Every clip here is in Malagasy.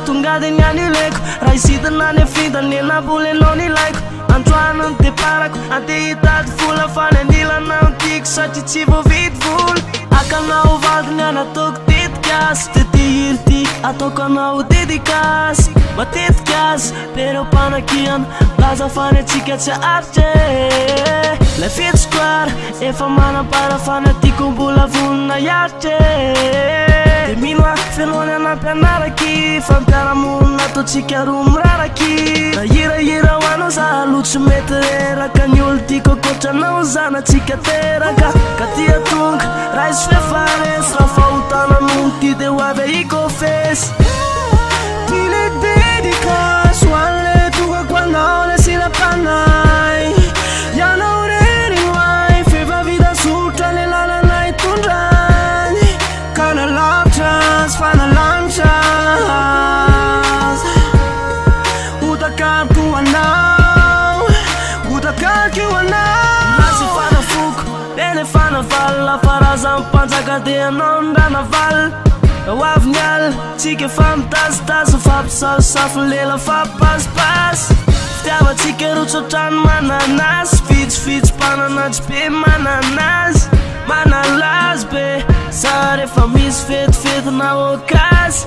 tonga de ny anileko raha isidina ny afidany enabolenao ny laiko androany ny deparako antehitady vola fa ny anilana ntiako satria tsy voavidy vola akanao vadiny anataoko tetikasy de tehiry ty ataoko anao dedikasy matetika azy pereo mpanakiana laza fany atsika tsy aritra la fetsokoara efa manampara fany atiako mbola vonina iaritra de mino feloany anampianaraky fampiaramonina ataotsika roa miraraky na hirahira ho anao za lotsy mety reraka ny olo tiako akotranao zanatsika teraka ka tia tonga raha izy fefaresy raha fahotana noho ty de ho avy ikofesy Tile dedikas wale tugako anao le silapanay Yanao rerinway feva vida sutra le lalanay tundrany Kana lavtras fana lanchas Utakarku anao Utakarku anao Nasi fana fuko Bene fana val La farazan panjaka de anao ndrana val Hoavy ny alina tsika efa mitasitaso fampisasafony lela fampasipasy fitiavatsika rotsotrano mananasy fitsifitsim-pananatsy be mananazy manalazy be za rehefa misy fetifety na okazy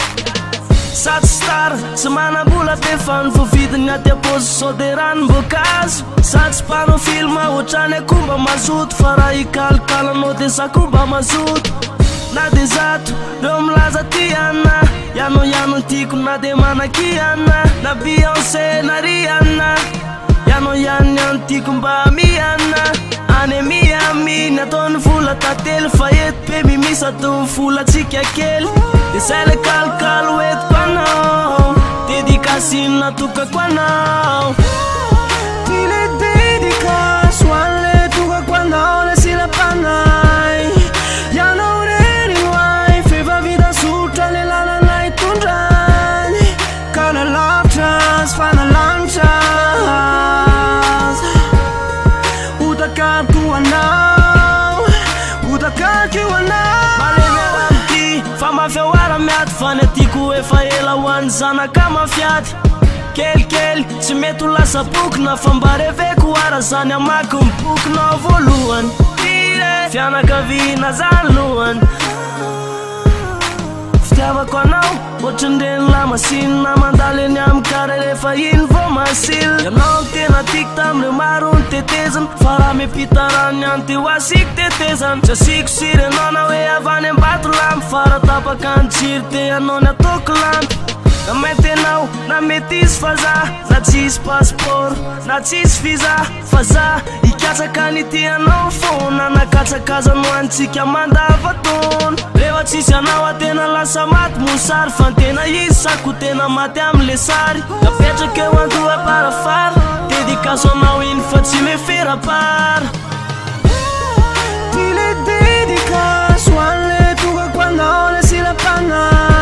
sady stara tsy manambola be fa ny voavidiny aty apozy sode ranom-boankazo sady tsy mpanao filma ohatrany akomba mazoto fa raha ikalikalanao de za komba mazoto na de zato reo milaza tiana iano tiako na de manakiana na Beyoncé na Rihanna iano tiako mba miana ane miaminy ataony vola tately fa eto be mimisa to vola tsika kely de zay le kalokalo etiko anao dedikasinina tokako anao Tile dedikas wale tugako anao le silapanay Yanao rerinway feva vida sutra le lalanay tundrany Kana lavtras fana lanchas Utakarku anao Utakarku anao malevela amty fa mafiawara miady fa ny atiako efa ela hoany zanaka mafiady kelikely tsy mety ho lasa bokina fa mba reveko ara zany amaky mibokinao voalohany fianakaviana zany lohany fitiavako anao ohatrindreny lamasinina mandalo eny amin'ny kara rehefa iny vo masily ianao ny tena tiako tamire maro ny tetezana fa raha miampita rany any te ho asiko tetezana tsy asiko siry anao na hoe avany ambato lampy fa raha tapaka ny tsiry te anao ny ataoko lampy na mety anao na mety izy fa za na tsisy passeport na tsisy visa fa za ikatsaka ny tianao fona nakatsakazano antsika mandavatona rehefa tsisy anao atena lasa maty mosary fa ntena izy sako tena maty am'le sary napetraka eo andoha parafara dedikaso anao iny fa tsy meferapara Tile dedikas wale tugako anao le silapanay